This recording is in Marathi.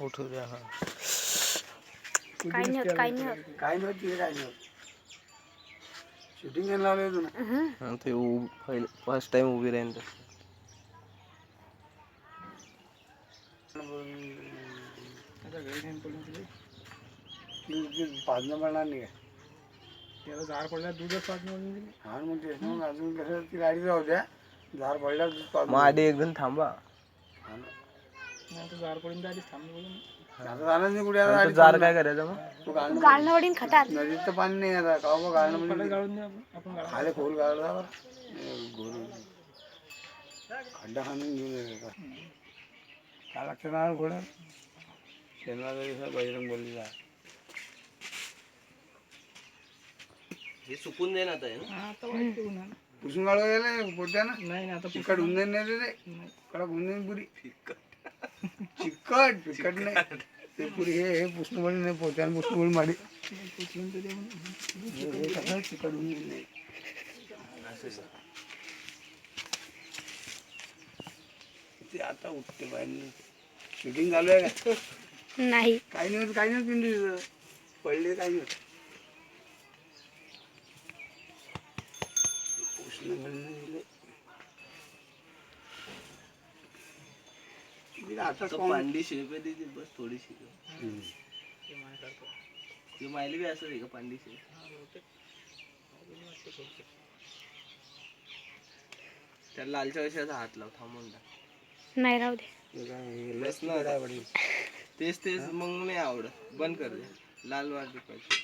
उठू द्या. हा काही नाही होत. शूटिंग लावले तुला ते फर्स्ट टाइम उभी राहीन तर पाजणं पडणार नाही काय त्याला झाड पडल्या दूधच पाजणं हा मग तेच मग अजून कसं ती गाडी जाऊ द्या झाड पडल्या दूध पाजून मग आधी एकदम थांबा. झाड पडून आधीच थांबलं कुठे जार काय करायचं मग गाळणवडीन खटात नदीचं पाणी नाही आता का गाळण आपण खाली खोल गाळला खड्डा खाणून घेऊन काय लागतं ना घोड्या शनिवार बजरंग बोललेला हे सुकून दे ना आता पुसून काढू गेले पोट्या ना नाही आता चिकट होऊन जाईल नाही रे कडक होऊन जाईल पुरी चिकट नाही ते पुरी हे पुसणं नाही पोट्यानं पुसणं माडी चिकट होऊन जाईल नाही ते आता उठते बाहेर शूटिंग चालू आहे का नाही काही नाही पिंडी पडले काही नाही आता पांडी शेप आहे ती बस थोडीशी ती मायली बी असं का पांडी शेप त्या लालच्या विषयाचा हात लाव थांबून नाही राहू दे तेच मग नाही आवडत बंद कर दे लाल वाट पाहिजे